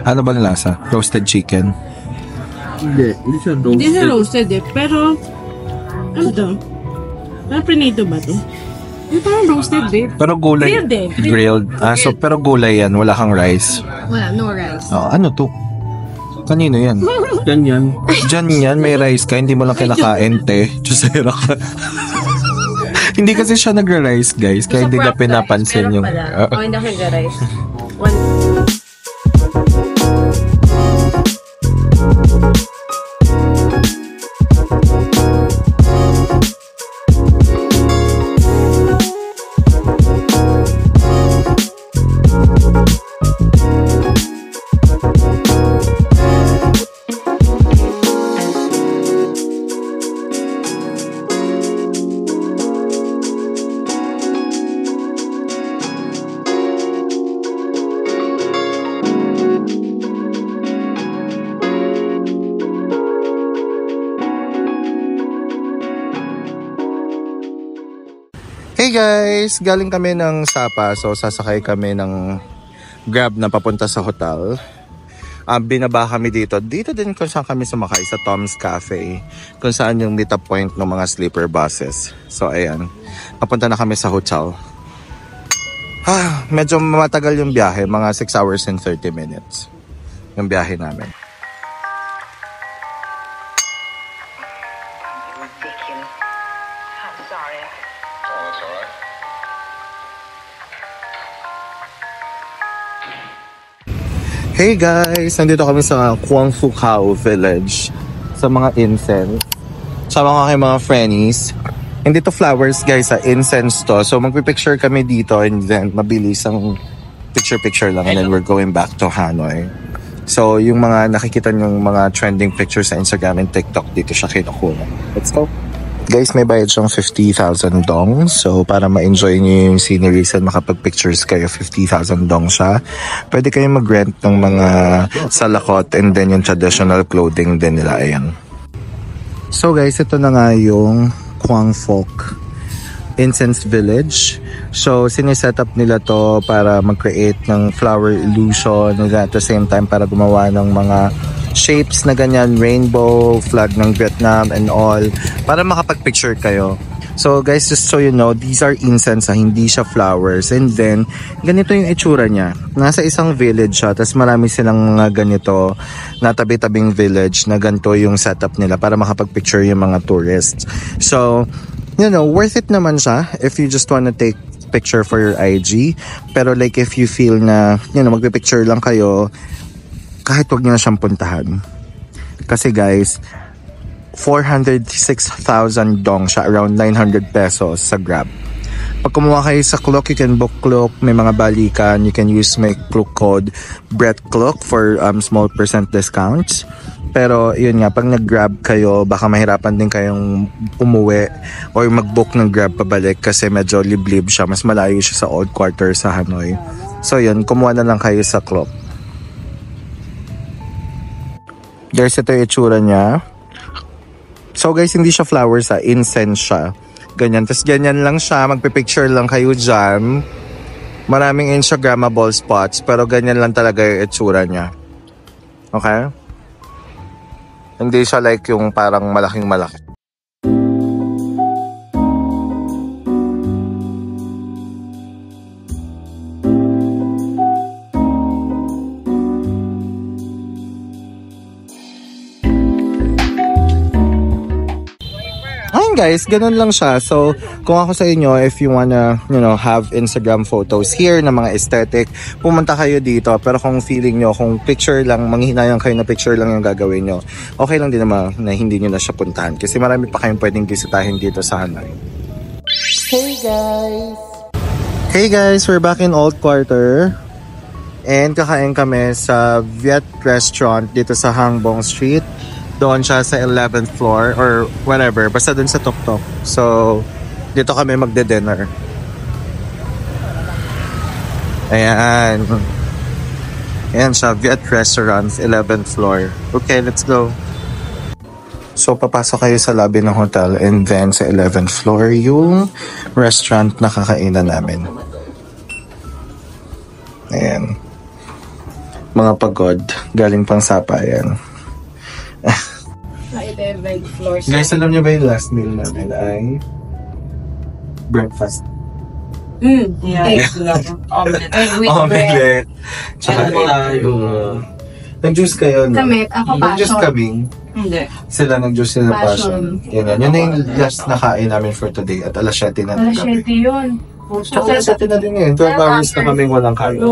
Ano ba lasa? Roasted chicken? Hindi siya roasted. Hindi siya roasted eh. Pero, ano to? Ano prinito ba to? Yung parang roasted eh. Pero gulay. Grilled eh. Grilled. So pero gulay yan. Wala kang rice. Wala, no rice. Oh, ano to? Kanino yan? Ganyan. Diyan yan, may rice ka. Hindi mo lang kinakain, te. Diyosera ka. Hindi kasi siya nagra-rice, guys. Kaya hindi na pinapansin yung... Hindi ako nagra-rice. Hey guys! Galing kami ng Sapa. So sasakay kami ng Grab na papunta sa hotel. Binaba kami dito. Dito din kung saan kami sumakay sa Tom's Cafe. Kung saan yung meet up point ng mga sleeper buses. So ayan. Papunta na kami sa hotel. Medyo matagal yung biyahe. Mga 6 hours and 30 minutes. Yung biyahe namin. Hey guys! Nandito kami sa Quang Phu Khao Village. Sa mga incense. Sama ko kay mga friends. Hindi to flowers guys, incense to. So magpipicture kami dito and then mabilis ang picture lang and then we're going back to Hanoi. So yung mga nakikita yung mga trending pictures sa Instagram and TikTok dito siya kinukuha. Let's go! Guys, may bayad siyang 50,000 dong. So, para ma-enjoy niyo yung sceneries at makapag-pictures kayo, 50,000 dong siya. Pwede kayong mag-rent ng mga salakot and then yung traditional clothing din nila. Ayan. So guys, ito na nga yung Quang Phuc Incense Village. So, siniset up nila to para mag-create ng flower illusion and at the same time para gumawa ng mga shapes na ganyan, rainbow, flag ng Vietnam and all, para makapag-picture kayo. So guys, just so you know, these are incense, hindi siya flowers. And then, ganito yung itsura niya. Nasa isang village siya, tapos marami silang mga ganito na tabi-tabing village na ganito yung setup nila para makapag-picture yung mga tourists. So, you know, worth it naman siya if you just wanna take picture for your IG. Pero like if you feel na, you know, magpipicture lang kayo, kahit wag nyo na siyang puntahan. Kasi guys, 406,000 dong siya, around 900 pesos sa Grab. Pag kumuha kayo sa Klook, you can book Klook, may mga balikan, you can use my Klook code BRETTKLOOK for small % discounts. Pero yun nga, pag nag-Grab kayo, baka mahirapan din kayong umuwi or mag-book ng Grab pabalik kasi medyo liblib siya, mas malayo siya sa old quarter sa Hanoi. So yun, kumuha na lang kayo sa Klook. Guys, ito yung itsura niya. So guys, hindi siya flowers, incense siya. Ganyan. Tapos ganyan lang siya. Magpipicture lang kayo dyan. Maraming Instagrammable spots. Pero ganyan lang talaga yung itsura niya. Okay? Hindi siya like yung parang malaking malaki. Guys, ganun lang siya. So, kung ako sa inyo, if you wanna, you know, have Instagram photos here na mga aesthetic, pumunta kayo dito. Pero kung feeling nyo, kung picture lang, manghihinayan kayo na picture lang yung gagawin nyo, okay lang din naman na hindi nyo na siya puntahan. Kasi marami pa kayong pwedeng bisitahin dito sa Hanoi. Hey guys! Hey guys, we're back in Old Quarter. And kakain kami sa Viet Restaurant dito sa Hangbong Street. Doon siya sa 11th floor or whatever. Basta doon sa Tok Tok. So, dito kami magde-dinner. Ayan. Ayan siya. Viet Restaurant, 11th floor. Okay, let's go. So, papasok kayo sa lobby ng hotel and then sa 11th floor yung restaurant na kakainan namin. Ayan. Mga pagod. Galing pang sapayan. Guys, alam niyo ba yung last meal namin ay breakfast? Yeah. Omelette. Omelette. Tsaka yung... Nag-juice kayo, no? Kami, ako Nag-juice passion. kami. Hindi. Sila nag-juice sila passion. Passion. Yun na yung last na kain namin for today at alas 7 na ng Alas gabi. 7 yun. Tsaka alas 7 na din ngayon. 12 hours na kaming walang kain.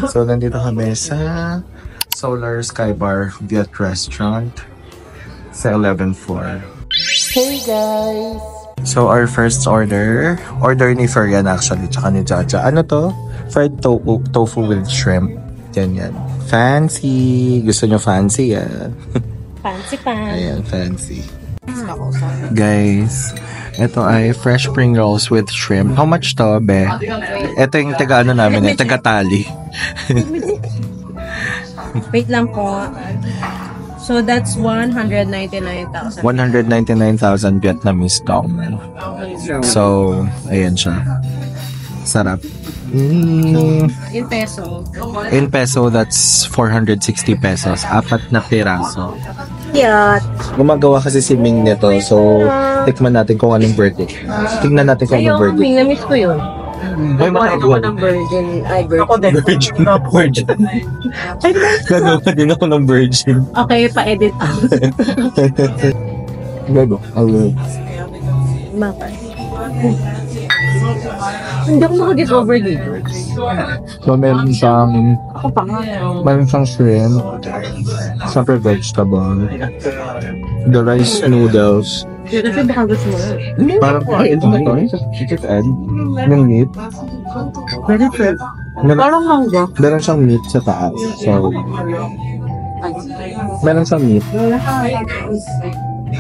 So, nandito kami sa Solar Sky Bar Viet Restaurant sa 11th floor. Hey guys! So, our first order ni Ferian actually, tsaka ni Jaja. Ano to? Fried tofu with shrimp. Yan. Fancy! Gusto nyo fancy, ah? Fancy pan. Ayan, fancy. Guys, ito ay fresh spring rolls with shrimp. How much to, be? Ito yung taga-ano namin, taga-tali. Wait lang po. So that's 199,000. 199,000 Vietnamese dong. So, ayan siya. Sarap. In peso. In peso, that's 460 pesos. 4 na piraso. Yeah. Gumagawa kasi si Ming nito. So, tikman natin kung anong verdict. Tingnan natin kung anong verdict. Na-miss ko yun. Ay, Ako ng virgin. Ay, virgin. Virgin. Virgin. Gagawa din ako ng virgin. Okay, pa-edit out. Gago. Mapa. Hindi ako makaget over dito. So, meron siyang Ako pa nga. shrimp. Siyempre vegetable. The rice noodles. Kasi baka gusto mo. Parang ito na to. Just add yung meat. Very good. Parang hangga. Meron siyang meat sa taas. So, meron siyang meat.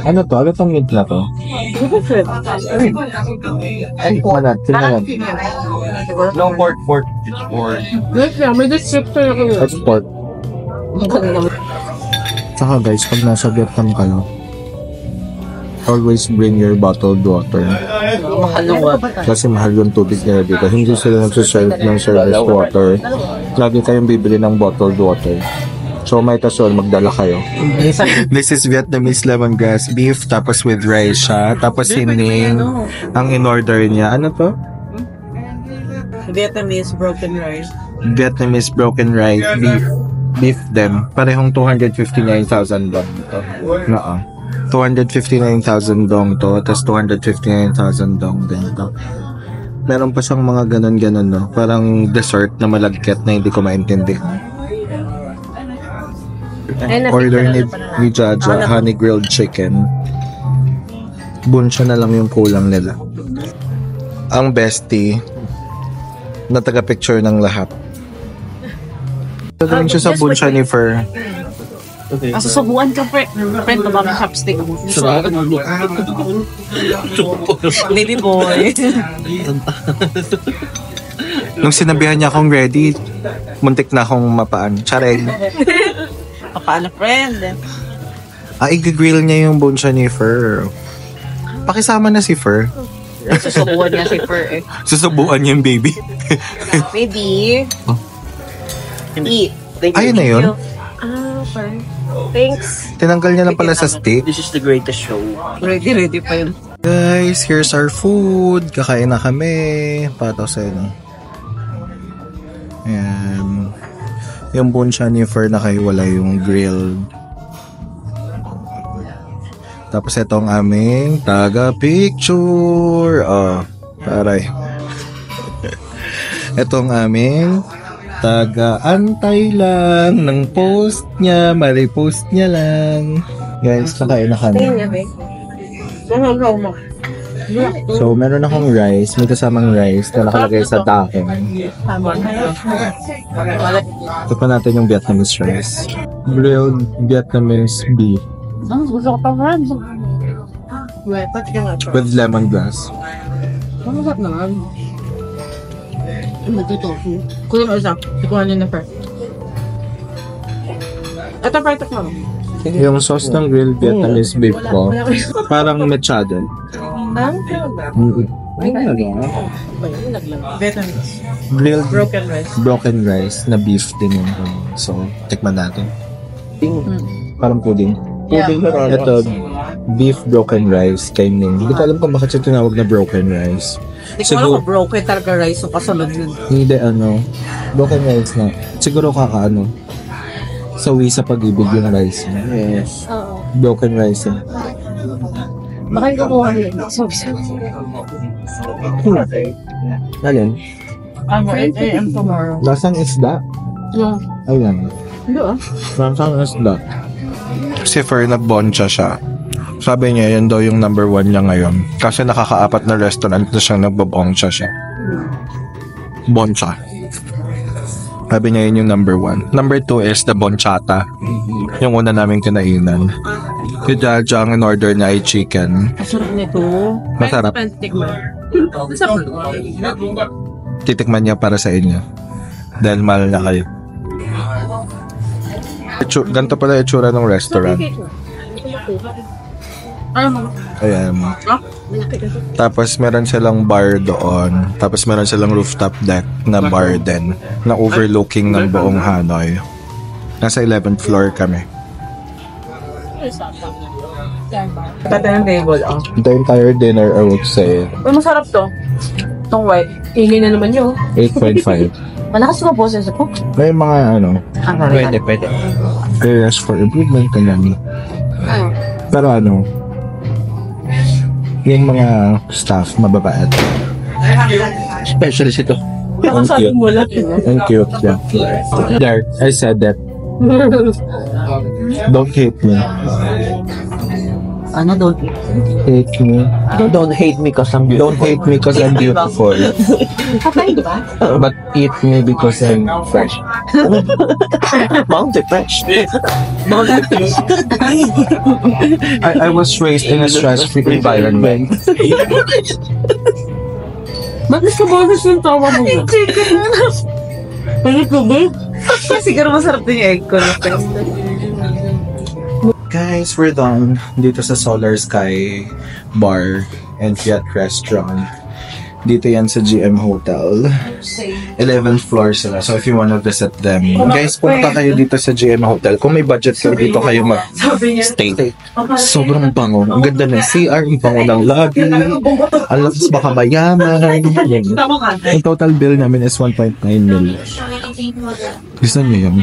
Ano to? Ano tong meat na to? Ay, manat. Tingnan natin. No pork. It's pork. Wait lang, may descriptor ako yun. It's pork. Tsaka guys, pag nasa Vietnam kayo, always bring your bottled water. Kasi mahal yung tubig nila dito. Hindi sila nagsaserve ng service water. Lagi kayong bibili ng bottled water. So, might as well magdala kayo. This is Vietnamese lemongrass beef, tapos with rice siya. Tapos hining, ang in-order niya. Ano to? Vietnamese broken rice. Vietnamese broken rice beef. Beef them. Parehong 259,000 dong to. Oo. 259,000 dong to. Tapos 259,000 dong din to. Meron pa siyang mga ganon-ganon, no? Parang dessert na malagkit na hindi ko maintindi. Order ni Jaja, honey grilled chicken. Bunsya na lang yung kulang nila. Ang bestie na taga-picture ng lahat. Gagawin siya sa bunsya ni Fer. Susubuan ka, friend. Friend, tabang chopstick. Baby boy. Nung sinabihan niya akong ready, muntik na akong mapaan. Charing. Paano, friend? I-grill niya yung bunsya ni Fer. Pakisama na si Fer. Susubuan niya si Fer eh. Susubuan niya yung baby. Baby. Eat. Ayun na yun. Fer. Thanks. Tinanggal niya lang pala sa steak. This is the greatest show. Ready pa yun. Guys, here's our food. Kakain na kami. Patosin. Ayan. Yung bunsya ni Fer nakahiwalay yung grilled. Tapos ito ang aming taga-picture. Oh, taray. Ito ang aming taga-antay lang ng post niya. Maripost niya lang. Guys, kakain na kami. Tingin niya, babe. Mahal mo. So, meron akong rice. May kasamang rice na nakalagay sa dahon. Ito pa natin yung Vietnamese rice. Grilled Vietnamese beef Gusto ko pa, friend. Wait, pati ka nga. with lemongrass. Masarap naman. Magtutofu. Kunin mo isa. Sikuhan niyo na, Fer. Ito, Fer, ito mo. Yung sauce ng grilled Vietnamese beef ko, parang mechado. Vietnamese. Grilled Broken rice. broken rice na beef din yun. So, tikman natin. Parang pudding. Pudding na Ito, beef broken rice kay Ning. Hindi ko alam kung bakit siya tinawag na broken rice. Hindi ko alam kung broken talaga rice o kasunod yun. Hindi broken rice na. Siguro kakaano. Sawi sa pag-ibig yung rice niya. Yes. Oo. Broken rice eh. Baka yung kukuha nyo. Alin? I'm 8 a.m. tomorrow. Lasang isda? Yung, Ayan. hindi ah. Lasang isda. Si Fer nagboncha siya. Sabi niya, yan daw yung number 1 niya ngayon. Kasi nakakaapat na restaurant na siyang nagbabongcha siya. Boncha. Sabi niya yun yung number 1. Number 2 is the bonchata. Yung una naming kinainan. Si Jaja, ang in-order niya ay chicken. Masarap nito. Masarap. Masarap. Titikman niya para sa inyo. Dahil mahal na kayo. Ganito pala yung itsura ng restaurant. Ayan. Tapos meron silang bar doon. Tapos meron silang rooftop deck na bar din. Na overlooking ng buong Hanoi. Nasa 11th floor kami. Tata ng table, ah. The entire dinner, I would say, Uy, masarap to. Itong white. Ingay na naman yun. 8.5. Malakas ko po sa ko. May mga Pwede. areas for improvement kanyan. Pero yung mga staff, mababait. Especially ito. Ang Sabi cute. mo lang. Ang cute, yeah. There, I said that. Don't hate me. Don't Hate me. don't hate me cause I'm Don't hate me because I'm beautiful. Kapay, di ba? But eat me because I'm fresh. Mountain fresh. I was raised in a stress-free environment. Bakit ka bonus yung tawa mo? Pagit ko ba? Siguro masarap din yung egg ko. Guys, we're done dito sa Solar Sky Bar and Fiat Restaurant. Dito yan sa GM Hotel. 11th floor sila. So if you wanna visit them, guys, punta kayo dito sa GM Hotel. Kung may budget kayo, dito kayo mag-stay. Sobrang bango. Ang ganda ng CR, ang bango ng lobby. Alam, baka mayaman. Ang total bill namin is 1.9 million. Gusto niyo yun?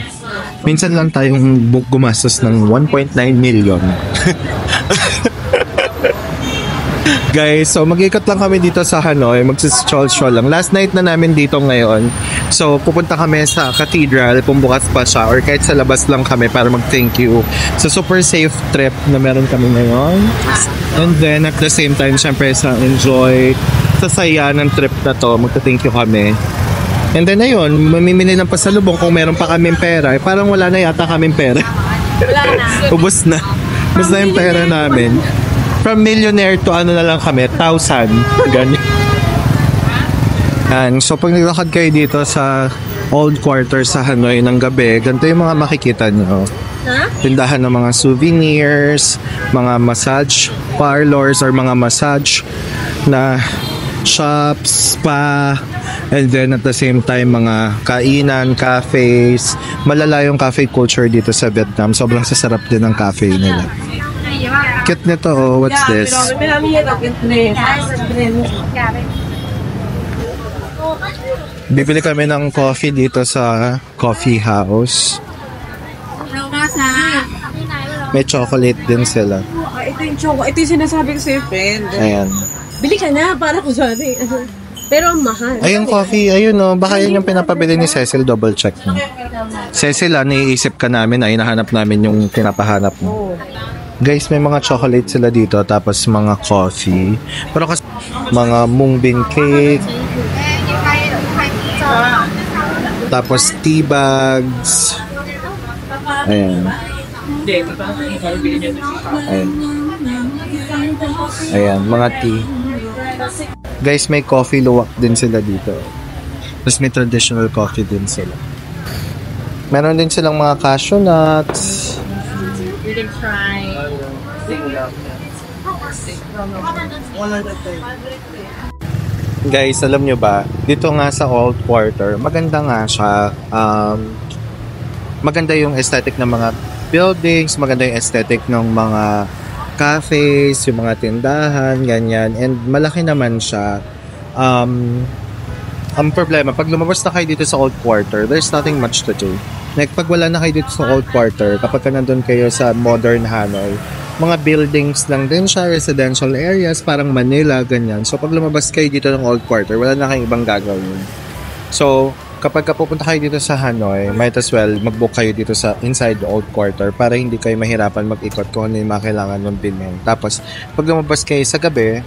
Minsan lang tayong gumastos ng 1.9 million. Guys, so mag-ikot lang kami dito sa Hanoi, mag-stroll lang. Last night na namin dito ngayon. So pupunta kami sa cathedral kung bukas pa siya or kahit sa labas lang kami para mag-thank you sa super safe trip na meron kami ngayon. And then at the same time, syempre sa enjoy, sa saya ng trip na to, magta-thank you kami. And then ayun, mamimili ng pasalubong kung meron pa kaming pera. Parang wala na yata kaming pera. Ubus na. Ubus na yung pera namin. From millionaire to na lang kami, 1,000. Ganyan. And so pag naglakad kayo dito sa old quarter sa Hanoi ng gabi, ganito yung mga makikita nyo. Tindahan ng mga souvenirs, mga massage parlors or mga massage na shops, spa, and then at the same time mga kainan, cafes. Malala yung cafe culture dito sa Vietnam. Sobrang sasarap din ng cafe nila. Cute nito, oh. What's this? Bibili kami ng coffee dito sa coffee house. May chocolate din sila. Ito yung choco. Ito yung sinasabi ko sa'yo, friend. Ayan. Bili ka na, para ko sorry. Pero ang mahal. Ayun, coffee. Ayun, oh. Baka yun yung pinapabili ni Cecil. Double check mo. Cecil, naiisip ka namin, ay nahanap namin yung pinapahanap mo. Guys, may mga chocolate sila dito, tapos mga coffee. Pero kasi mga mung bean cake. Tapos tea bags. Ayan. Ayan. Ayan, mga tea. Guys, may coffee luwak din sila dito. Tapos may traditional coffee din sila. Meron din silang mga cashew nuts. You can try. Guys, alam nyo ba, dito nga sa Old Quarter, maganda nga siya. Maganda yung aesthetic ng mga buildings, maganda yung aesthetic ng mga cafes, yung mga tindahan, ganyan. And malaki naman siya. Ang problema, pag lumabas na kayo dito sa Old Quarter, there's nothing much to do. Like, pag wala na kayo dito sa Old Quarter, kapag nandun kayo sa modern Hanoi, mga buildings lang din siya, residential areas, parang Manila, ganyan. So, pag lumabas kayo dito ng Old Quarter, wala na kayong ibang gagawin. So, kapag pupunta kayo dito sa Hanoi, might as well mag-book kayo dito sa inside the Old Quarter para hindi kayo mahirapan mag-ikot kung ano yung mga kailangan mong bilhin. Tapos, pag lumabas kayo sa gabi,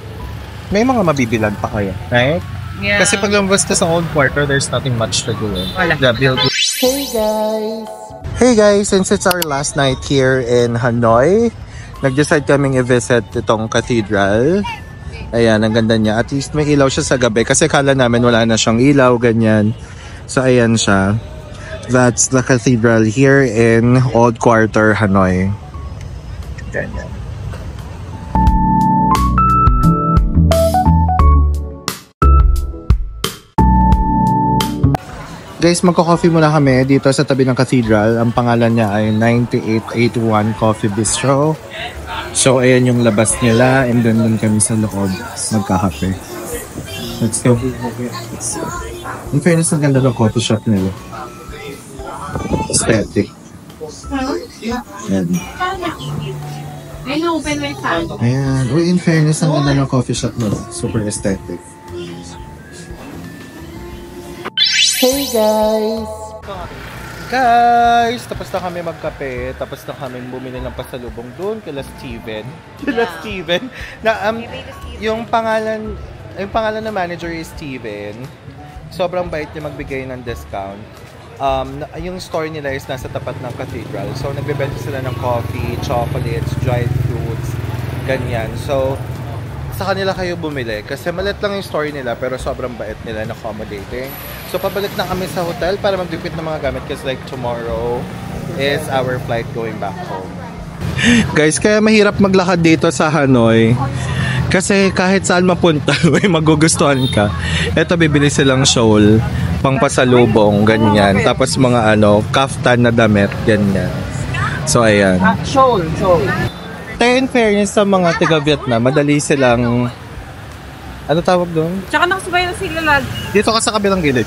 may mga mabibilan pa kayo, right? Yeah. Kasi pag lumabas ka sa Old Quarter, there's nothing much to do. The building. Hey guys, since it's our last night here in Hanoi, nag-decide kaming i-visit itong cathedral. Ayan, ang ganda niya. At least may ilaw siya sa gabi kasi kala namin wala na siyang ilaw, ganyan. So ayan siya. That's the cathedral here in Old Quarter, Hanoi. Ganyan. Guys, magko-coffee muna kami dito sa tabi ng cathedral. Ang pangalan niya ay 9881 Coffee Bistro. So, ayan yung labas nila. And then, dun kami sa loob magkakape. Let's go. In fairness, ang ganda ng coffee shop nila. Aesthetic. Ayan. Ayan. Uy, in fairness, ang ganda ng coffee shop nila. Super aesthetic. Hey guys! Tapos na kami magkape, tapos na kami bumili ng pasalubong doon kila Steven. Steven. Na, yung pangalan ng manager is Steven. Sobrang bait niya magbigay ng discount. Yung store nila is nasa tapat ng cathedral. So, nagbebenta sila ng coffee, chocolates, dried fruits, ganyan. So, sa kanila kayo bumili kasi maliit lang yung store nila pero sobrang bait nila and accommodating. So pabalik na kami sa hotel para mag-repeat ng mga gamit kasi like tomorrow is our flight going back home. Guys, kaya mahirap maglakad dito sa Hanoi kasi kahit saan mapunta may magugustuhan ka. Eto, bibili silang shawl, pang pasalubong, ganyan. Tapos mga kaftan na damit, ganyan. So ayan. Shawl. Tayo in fairness sa mga taga-Vietnam, madali silang... Ano tawag doon? Tsaka nakasabay na sila lag. Dito ka sa kabilang gilid.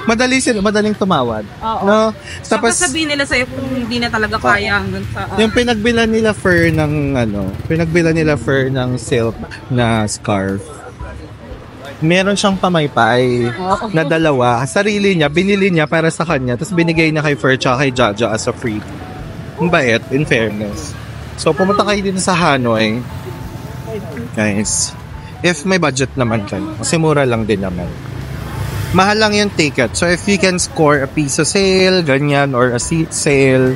Madaling tumawad. Oo. No? Tapos sabihin nila sa'yo kung hindi na talaga kaya hanggang sa... Yung pinagbilan nila fur ng silk na scarf. Meron siyang pamaypay na dalawa. Sarili niya, binili niya para sa kanya. Tapos binigay niya kay Fur tsaka kay Jaja as a free. Ang bait, in fairness. So, pumunta kayo dito sa Hanoi. Guys, if may budget naman kayo. Kasi mura lang din naman. Mahal lang yung ticket. So, if you can score a piso sale, ganyan, or a seat sale,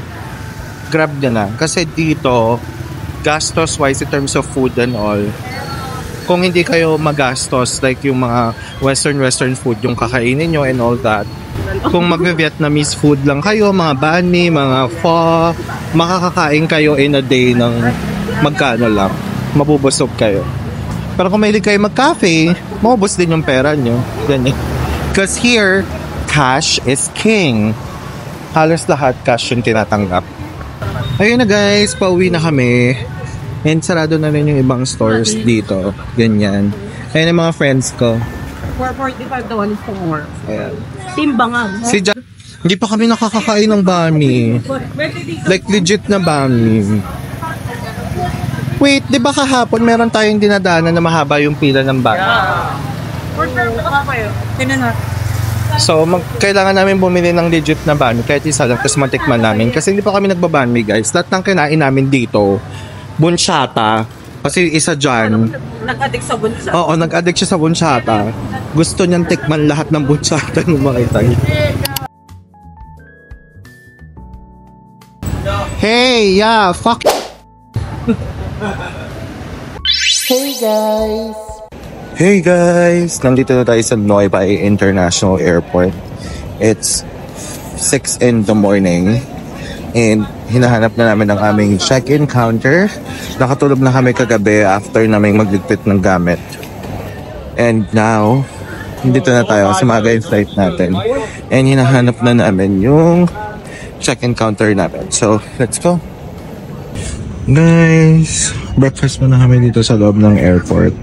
grab nyo na. Kasi dito, gastos-wise in terms of food and all, kung hindi kayo magastos, like yung mga western food, yung kakainin nyo and all that, kung mag-Vietnamese food lang kayo, mga banh mi, mga pho, makakakain kayo in a day ng magkano lang. Mabubusog kayo. Pero kung mahilig kayo mag-cafe, maubos din yung pera nyo. Ganyan. Because here, cash is king. Halos lahat cash yung tinatanggap. Ayun na guys, pauwi na kami. And sarado na rin yung ibang stores dito. Ganyan. Ayun ang mga friends ko. 445 daw alis for more. Ayan. Timbangan. Si hindi pa kami nakakakain ng banh mi. Like legit na banh mi. Wait, di ba kahapon meron tayong dinadaanan na mahaba yung pila ng banh mi? So, kailangan namin bumili ng legit na banh mi kahit isa lang, tapos matikman namin. Kasi hindi pa kami nagbabanh mi guys. Lahat ng kinain namin dito, bunchata. Kasi isa dyan. Nag-addict sa bunsa. Oo, nag-addict siya sa bunchata. Gusto niyang tikman lahat ng bunchata nung makita niya. Hey, yeah, fuck. Hey guys! Nandito na tayo sa Noi Pai International Airport. It's 6 in the morning. And hinahanap na namin ang aming check-in counter. Nakatulog na kami kagabi after namin magligpit ng gamit. And now, dito na tayo sa mga flight natin. And hinahanap na namin yung check-in counter namin. So, let's go. Guys, breakfast muna kami dito sa loob ng airport.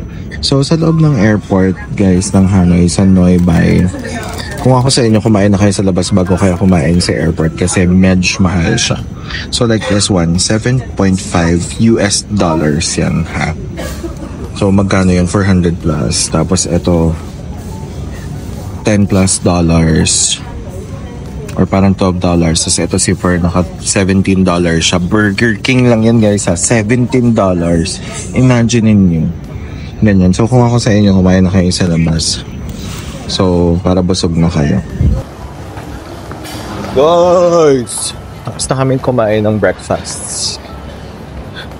So, sa loob ng airport, guys, ng Hanoi, sa Noi Bai, kung ako sa inyo, kumain na kayo sa labas bago kayo kumain sa airport kasi medyo mahal siya. So, like this one, $7.5 yan, ha? So, magkano yun? 400 plus. Tapos, ito, $10 plus. Or parang $12. Tapos, ito si Fer, naka $17 siya. Burger King lang yan, guys, ha? $17. Imagine niyo. Ganyan. So, kung ako sa inyo, kumain na kayo sa labas. So, para busog na kayo. Guys! Tapos na kami kumain ng breakfast.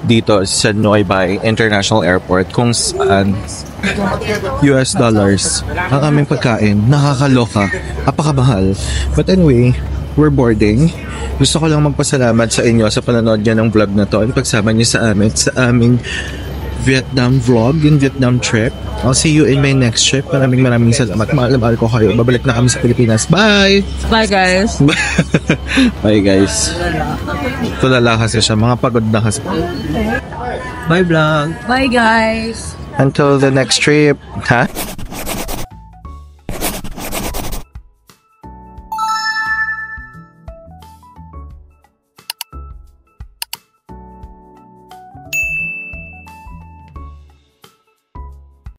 Dito sa Noi Bai International Airport kung saan US dollars ang aming pagkain. Nakakaloka. Apakabahal. But anyway, we're boarding. Gusto ko lang magpasalamat sa inyo sa panonood niyo ng vlog na to. At pagsama niyo sa amin sa aming Vietnam vlog, yung Vietnam trip. I'll see you in my next trip. Maraming salamat. Mahal ko kayo. Babalik na kami sa Pilipinas. Bye! Bye, guys. Bye, guys. Tulala kasi siya. Mga pagod na kasi. Bye, vlog. Bye, guys. Until the next trip. Ha?